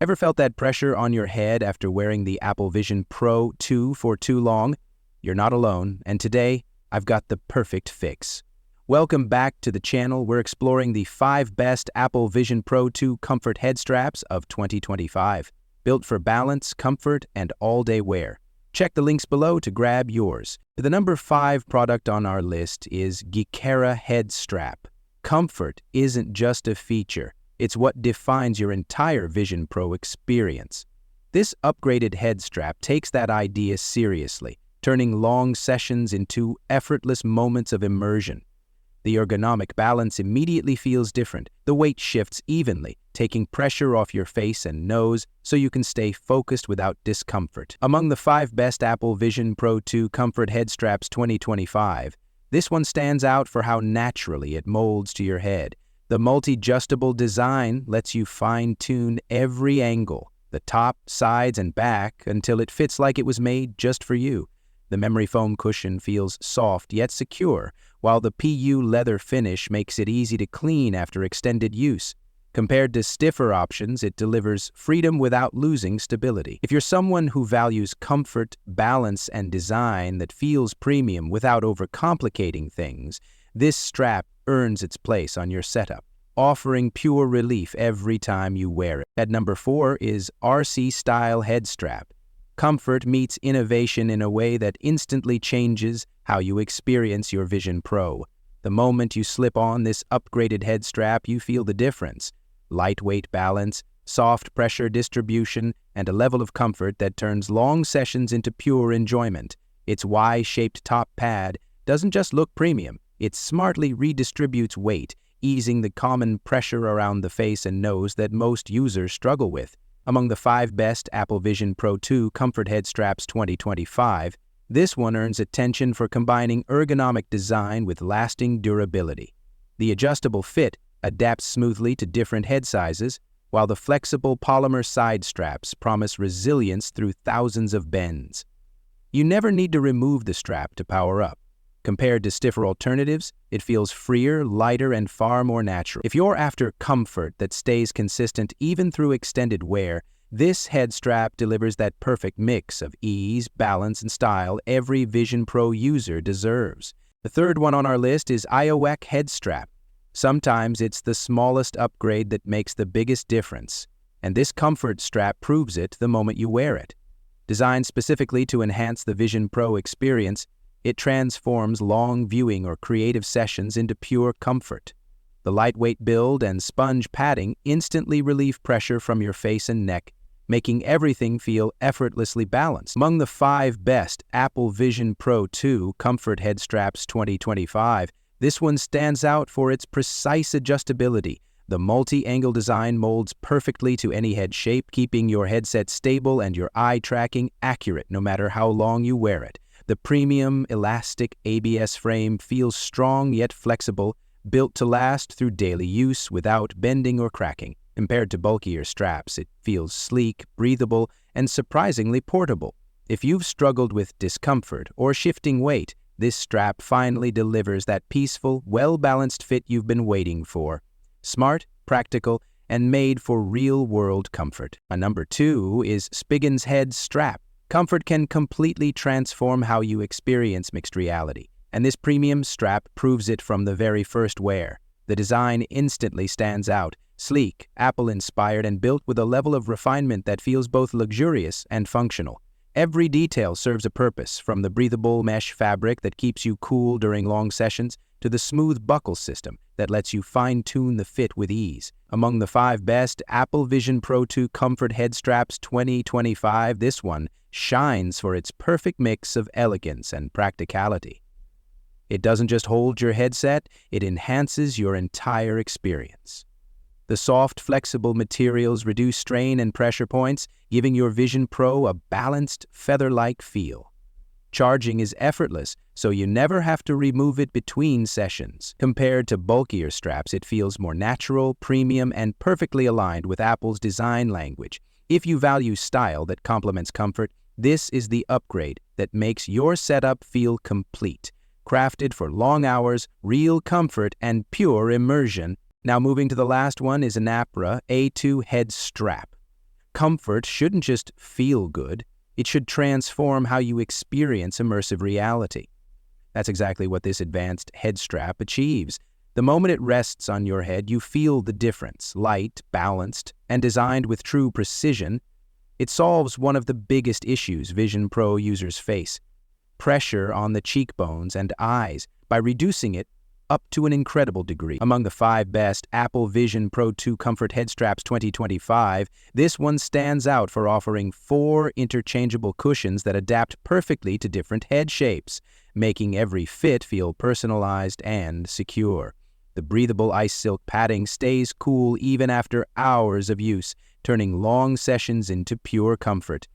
Ever felt that pressure on your head after wearing the Apple Vision Pro 2 for too long? You're not alone, and today, I've got the perfect fix. Welcome back to the channel. We're exploring the 5 best Apple Vision Pro 2 comfort head straps of 2025, built for balance, comfort, and all-day wear. Check the links below to grab yours. The number 5 product on our list is GEEKERA Head Strap. Comfort isn't just a feature. It's what defines your entire Vision Pro experience. This upgraded head strap takes that idea seriously, turning long sessions into effortless moments of immersion. The ergonomic balance immediately feels different. The weight shifts evenly, taking pressure off your face and nose so you can stay focused without discomfort. Among the 5 best Apple Vision Pro 2 comfort head straps 2025, this one stands out for how naturally it molds to your head. The multi-adjustable design lets you fine-tune every angle, the top, sides, and back, until it fits like it was made just for you. The memory foam cushion feels soft yet secure, while the PU leather finish makes it easy to clean after extended use. Compared to stiffer options, it delivers freedom without losing stability. If you're someone who values comfort, balance, and design that feels premium without overcomplicating things, this strap earns its place on your setup, offering pure relief every time you wear it. At number 4 is RCstyle Head Strap. Comfort meets innovation in a way that instantly changes how you experience your Vision Pro. The moment you slip on this upgraded head strap, you feel the difference. Lightweight balance, soft pressure distribution, and a level of comfort that turns long sessions into pure enjoyment. Its Y-shaped top pad doesn't just look premium, it smartly redistributes weight, easing the common pressure around the face and nose that most users struggle with. Among the 5 best Apple Vision Pro 2 comfort head straps 2025, this one earns attention for combining ergonomic design with lasting durability. The adjustable fit adapts smoothly to different head sizes, while the flexible polymer side straps promise resilience through thousands of bends. You never need to remove the strap to power up. Compared to stiffer alternatives, it feels freer, lighter, and far more natural. If you're after comfort that stays consistent even through extended wear, this head strap delivers that perfect mix of ease, balance, and style every Vision Pro user deserves. The third one on our list is iofeiwak Head Strap. Sometimes it's the smallest upgrade that makes the biggest difference, and this comfort strap proves it the moment you wear it. Designed specifically to enhance the Vision Pro experience, it transforms long viewing or creative sessions into pure comfort. The lightweight build and sponge padding instantly relieve pressure from your face and neck, making everything feel effortlessly balanced. Among the 5 best Apple Vision Pro 2 comfort head straps 2025, this one stands out for its precise adjustability. The multi-angle design molds perfectly to any head shape, keeping your headset stable and your eye tracking accurate no matter how long you wear it. The premium, elastic ABS frame feels strong yet flexible, built to last through daily use without bending or cracking. Compared to bulkier straps, it feels sleek, breathable, and surprisingly portable. If you've struggled with discomfort or shifting weight, this strap finally delivers that peaceful, well-balanced fit you've been waiting for. Smart, practical, and made for real-world comfort. Number 2 is Spigen's Head Strap. Comfort can completely transform how you experience mixed reality, and this premium strap proves it from the very first wear. The design instantly stands out, sleek, Apple-inspired, and built with a level of refinement that feels both luxurious and functional. Every detail serves a purpose, from the breathable mesh fabric that keeps you cool during long sessions to the smooth buckle system that lets you fine-tune the fit with ease. Among the 5 best Apple Vision Pro 2 comfort head straps 2025, this one shines for its perfect mix of elegance and practicality. It doesn't just hold your headset, it enhances your entire experience. The soft, flexible materials reduce strain and pressure points, giving your Vision Pro a balanced, feather-like feel. Charging is effortless, so you never have to remove it between sessions. Compared to bulkier straps, it feels more natural, premium, and perfectly aligned with Apple's design language. If you value style that complements comfort, this is the upgrade that makes your setup feel complete. Crafted for long hours, real comfort, and pure immersion. Now moving to the last one is ANNAPRO A2 Head Strap. Comfort shouldn't just feel good, it should transform how you experience immersive reality. That's exactly what this advanced head strap achieves. The moment it rests on your head, you feel the difference. Light, balanced, and designed with true precision, it solves one of the biggest issues Vision Pro users face: pressure on the cheekbones and eyes, by reducing it up to an incredible degree. Among the 5 best Apple Vision Pro 2 Comfort Head Straps 2025, this one stands out for offering 4 interchangeable cushions that adapt perfectly to different head shapes, making every fit feel personalized and secure. The breathable ice silk padding stays cool even after hours of use, turning long sessions into pure comfort.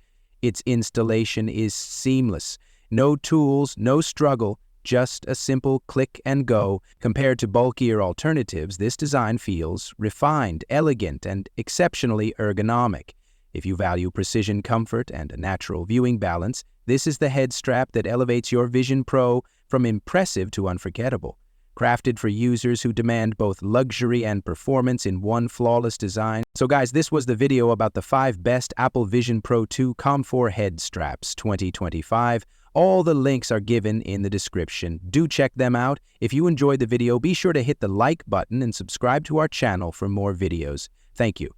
Its installation is seamless. No tools, no struggle, just a simple click and go. Compared to bulkier alternatives, this design feels refined, elegant, and exceptionally ergonomic. If you value precision, comfort, and a natural viewing balance, this is the head strap that elevates your Vision Pro from impressive to unforgettable. Crafted for users who demand both luxury and performance in one flawless design. So guys, this was the video about the 5 best Apple Vision Pro 2 Comfort Head Straps 2025. All the links are given in the description. Do check them out. If you enjoyed the video, be sure to hit the like button and subscribe to our channel for more videos. Thank you.